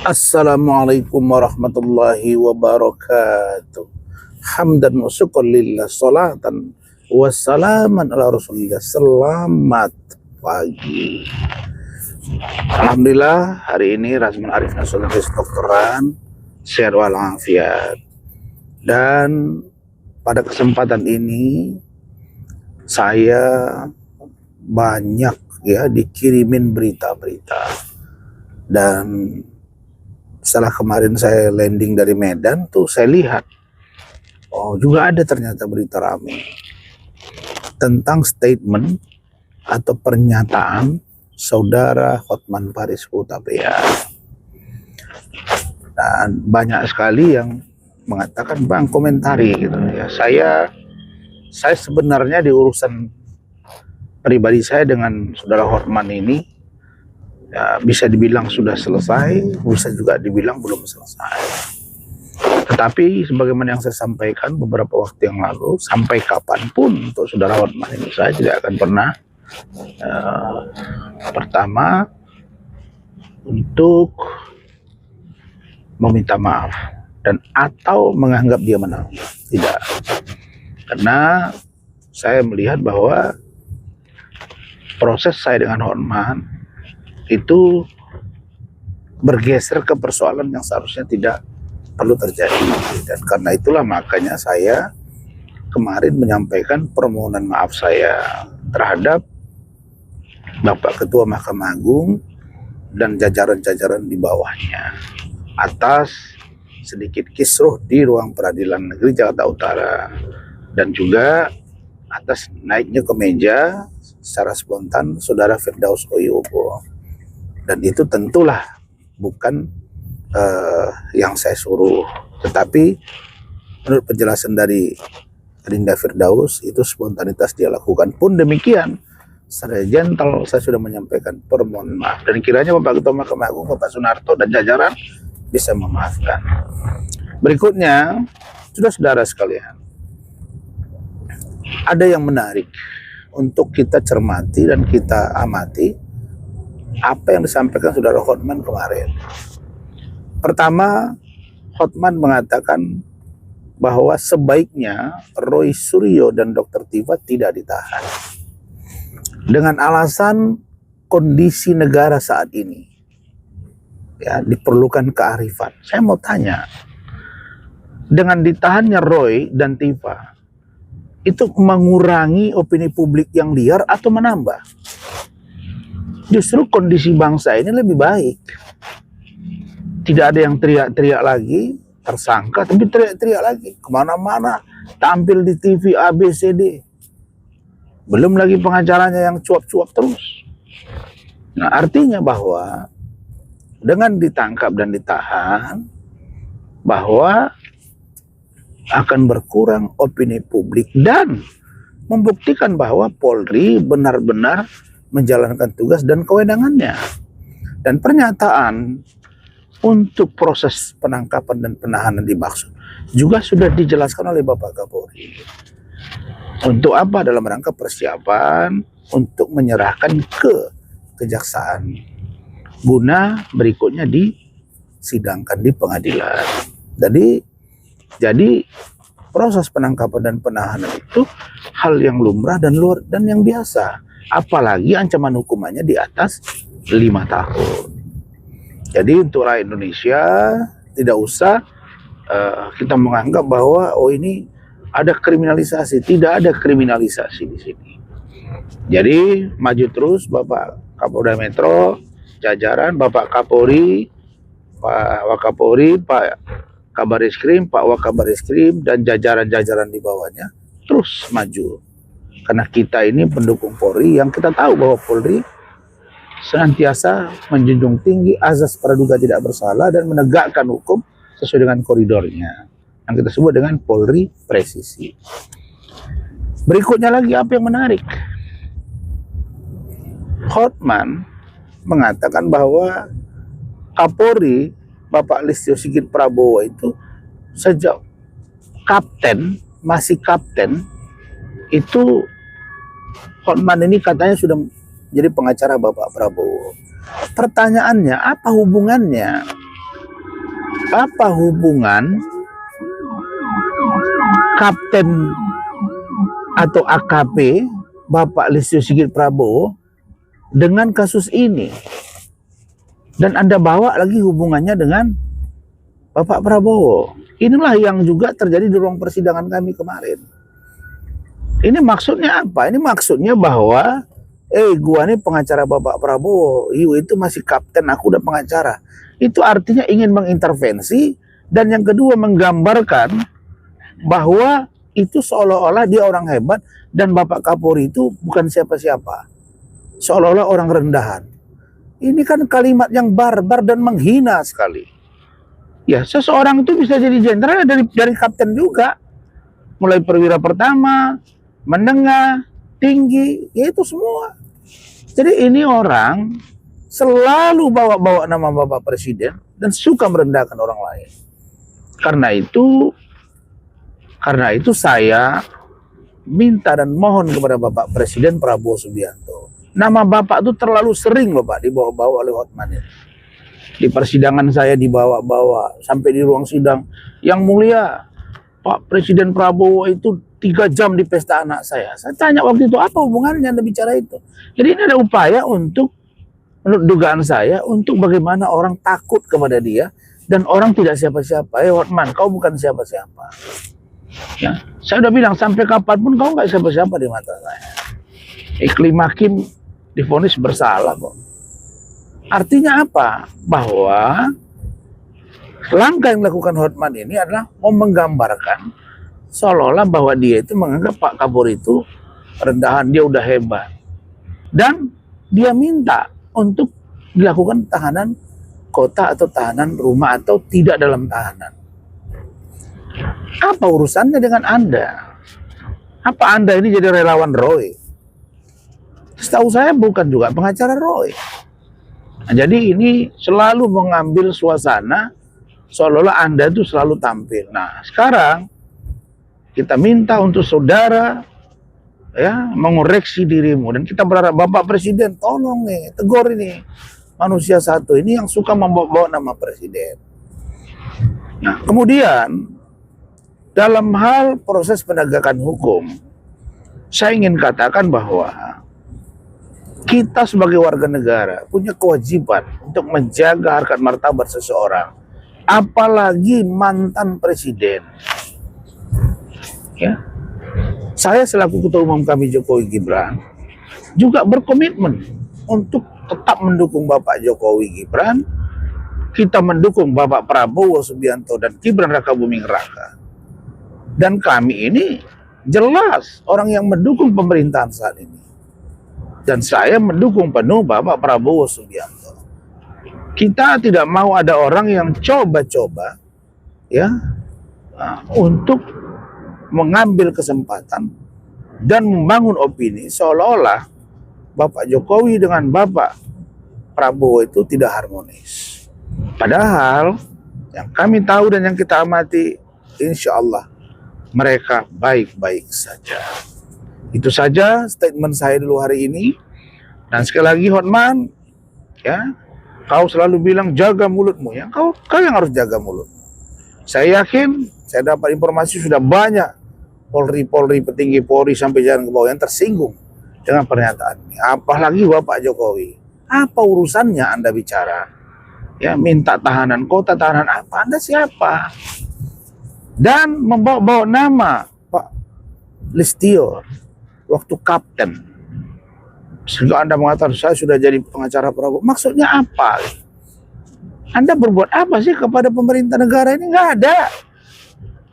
Assalamualaikum warahmatullahi wabarakatuh. Hamdan wa syukran lillah, salatan wassalaman ala rasulillah. Selamat pagi. Alhamdulillah, hari ini Razman Arif Nasional Doktoran sehat walafiat. Dan pada kesempatan ini saya banyak dikirimin berita-berita. Dan setelah kemarin saya landing dari Medan tuh saya lihat, juga ada ternyata berita rame tentang statement atau pernyataan saudara Hotman Paris Hutapea. Dan banyak sekali yang mengatakan, Bang, komentari gitu ya. Saya sebenarnya di urusan pribadi saya dengan saudara Hotman ini ya, bisa dibilang sudah selesai, bisa juga dibilang belum selesai. Tetapi sebagaimana yang saya sampaikan beberapa waktu yang lalu, sampai kapanpun untuk saudara Hotman ini saya tidak akan pernah pertama untuk meminta maaf dan atau menganggap dia menang. Tidak. Karena saya melihat bahwa proses saya dengan Hotman itu bergeser ke persoalan yang seharusnya tidak perlu terjadi. Dan karena itulah makanya saya kemarin menyampaikan permohonan maaf saya terhadap Bapak Ketua Mahkamah Agung dan jajaran-jajaran di bawahnya atas sedikit kisruh di ruang peradilan negeri Jakarta Utara, dan juga atas naiknya ke meja secara spontan saudara Firdaus Oyubo. Dan itu tentulah bukan yang saya suruh, tetapi menurut penjelasan dari Adinda Firdaus itu spontanitas dia lakukan. Pun demikian, secara gentle saya sudah menyampaikan permohonan maaf, dan kiranya Bapak Ketua Mahkamah Agung Bapak Sunarto dan jajaran bisa memaafkan. Berikutnya, saudara sekalian, ada yang menarik untuk kita cermati dan kita amati apa yang disampaikan saudara Hotman kemarin. Pertama, Hotman mengatakan bahwa sebaiknya Roy Suryo dan Dr. Tiva tidak ditahan dengan alasan kondisi negara saat ini. Ya, diperlukan kearifan. Saya mau tanya, dengan ditahannya Roy dan Tiva, itu mengurangi opini publik yang liar atau menambah? Justru kondisi bangsa ini lebih baik. Tidak ada yang teriak-teriak lagi, tersangka, tapi teriak-teriak lagi. Kemana-mana, tampil di TV ABCD. Belum lagi pengacaranya yang cuap-cuap terus. Nah, artinya bahwa dengan ditangkap dan ditahan, bahwa akan berkurang opini publik dan membuktikan bahwa Polri benar-benar menjalankan tugas dan kewenangannya. Dan pernyataan untuk proses penangkapan dan penahanan dimaksud juga sudah dijelaskan oleh Bapak Kapolri. Untuk apa? Dalam rangka persiapan untuk menyerahkan ke kejaksaan guna berikutnya disidangkan di pengadilan. Jadi proses penangkapan dan penahanan itu hal yang lumrah dan yang biasa. Apalagi ancaman hukumannya di atas 5 tahun. Jadi untuk rakyat Indonesia tidak usah kita menganggap bahwa ini ada kriminalisasi. Tidak ada kriminalisasi di sini. Jadi maju terus Bapak Kapolda Metro, jajaran Bapak Kapolri, Pak Wakapolri, Pak Kabareskrim, Pak Wakabareskrim, dan jajaran-jajaran di bawahnya terus maju. Karena kita ini pendukung Polri yang kita tahu bahwa Polri senantiasa menjunjung tinggi azas praduga tidak bersalah dan menegakkan hukum sesuai dengan koridornya, yang kita sebut dengan Polri presisi. Berikutnya lagi apa yang menarik? Hotman mengatakan bahwa Kapolri Bapak Listio Sigit Prabowo itu sejak masih kapten itu Hotman ini katanya sudah jadi pengacara Bapak Prabowo. Pertanyaannya, apa hubungannya apa hubungan Kapten atau AKP Bapak Listio Sigit Prabowo dengan kasus ini? Dan Anda bawa lagi hubungannya dengan Bapak Prabowo. Inilah yang juga terjadi di ruang persidangan kami kemarin. Ini maksudnya apa? Ini maksudnya bahwa gua nih pengacara Bapak Prabowo, itu masih kapten, aku udah pengacara. Itu artinya ingin mengintervensi, dan yang kedua menggambarkan bahwa itu seolah-olah dia orang hebat dan Bapak Kapolri itu bukan siapa-siapa. Seolah-olah orang rendahan. Ini kan kalimat yang barbar dan menghina sekali. Ya, seseorang itu bisa jadi jenderal dari kapten juga. Mulai perwira pertama, menengah, tinggi, ya itu semua. Jadi ini orang selalu bawa-bawa nama Bapak Presiden dan suka merendahkan orang lain. Karena itu saya minta dan mohon kepada Bapak Presiden Prabowo Subianto. Nama Bapak itu terlalu sering Bapak dibawa-bawa oleh Hotman. Di persidangan saya dibawa-bawa sampai di ruang sidang. Yang mulia, Pak Presiden Prabowo itu 3 jam di pesta anak saya. Saya tanya waktu itu, apa hubungannya Anda bicara itu? Jadi ini ada upaya untuk, menurut dugaan saya, untuk bagaimana orang takut kepada dia dan orang tidak siapa-siapa. Hotman, kau bukan siapa-siapa. Ya, saya udah bilang sampai kapanpun kau nggak siapa-siapa di mata saya. Iklim hakim divonis bersalah kok. Artinya apa? Bahwa langkah yang dilakukan Hotman ini adalah mau menggambarkan seolah-olah bahwa dia itu menganggap Pak Kapolri itu rendahan, dia udah hebat. Dan dia minta untuk dilakukan tahanan kota atau tahanan rumah atau tidak dalam tahanan. Apa urusannya dengan Anda? Apa Anda ini jadi relawan Roy? Setahu saya bukan juga pengacara Roy. Nah, jadi ini selalu mengambil suasana seolah-olah Anda itu selalu tampil. Nah, sekarang kita minta untuk saudara ya mengoreksi dirimu, dan kita berharap Bapak Presiden tolong nih, tegur ini manusia satu ini yang suka membawa nama presiden. Nah, kemudian dalam hal proses penegakan hukum, saya ingin katakan bahwa kita sebagai warga negara punya kewajiban untuk menjaga harkat martabat seseorang, apalagi mantan presiden. Ya, saya selaku Ketua Umum kami Jokowi Gibran juga berkomitmen untuk tetap mendukung Bapak Jokowi Gibran. Kita mendukung Bapak Prabowo Subianto dan Gibran Rakabuming Raka. Dan kami ini jelas orang yang mendukung pemerintahan saat ini. Dan saya mendukung penuh Bapak Prabowo Subianto. Kita tidak mau ada orang yang coba-coba ya untuk mengambil kesempatan dan membangun opini seolah-olah Bapak Jokowi dengan Bapak Prabowo itu tidak harmonis. Padahal yang kami tahu dan yang kita amati, insya Allah mereka baik-baik saja. Itu saja statement saya dulu hari ini. Dan sekali lagi Hotman, ya, kau selalu bilang jaga mulutmu, ya. Kau yang harus jaga mulutmu. Saya yakin, saya dapat informasi sudah banyak Polri, petinggi Polri sampai jalan ke bawah yang tersinggung dengan pernyataan ini. Apalagi Bapak Jokowi. Apa urusannya Anda bicara? Ya, minta tahanan kota, tahanan apa? Anda siapa? Dan membawa nama Pak Listio waktu kapten, sehingga Anda mengatakan saya sudah jadi pengacara Prabowo. Maksudnya apa? Anda berbuat apa sih kepada pemerintah negara ini? Nggak ada.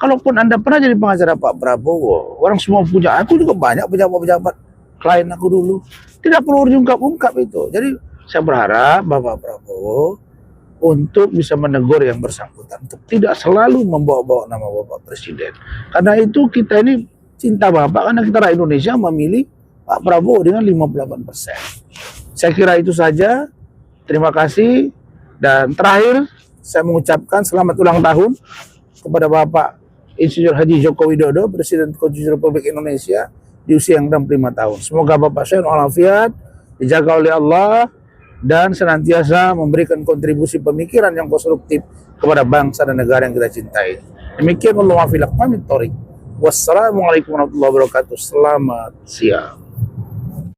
Kalaupun Anda pernah jadi pengacara Pak Prabowo, orang semua punya, aku juga banyak pejabat-pejabat klien aku dulu, tidak perlu diungkap-ungkap itu. Jadi saya berharap Bapak Prabowo untuk bisa menegur yang bersangkutan, untuk tidak selalu membawa-bawa nama Bapak Presiden. Karena itu kita ini cinta Bapak, karena kita rakyat Indonesia memilih Pak Prabowo dengan 58%. Saya kira itu saja. Terima kasih. Dan terakhir, saya mengucapkan selamat ulang tahun kepada Bapak Insinyur Haji Joko Widodo, Presiden ke-7 Republik Indonesia, di usia yang 65 tahun. Semoga Bapak sehat walafiat, dijaga oleh Allah, dan senantiasa memberikan kontribusi pemikiran yang konstruktif kepada bangsa dan negara yang kita cintai. Demikian, Wassalamualaikum warahmatullahi wabarakatuh. Selamat siang.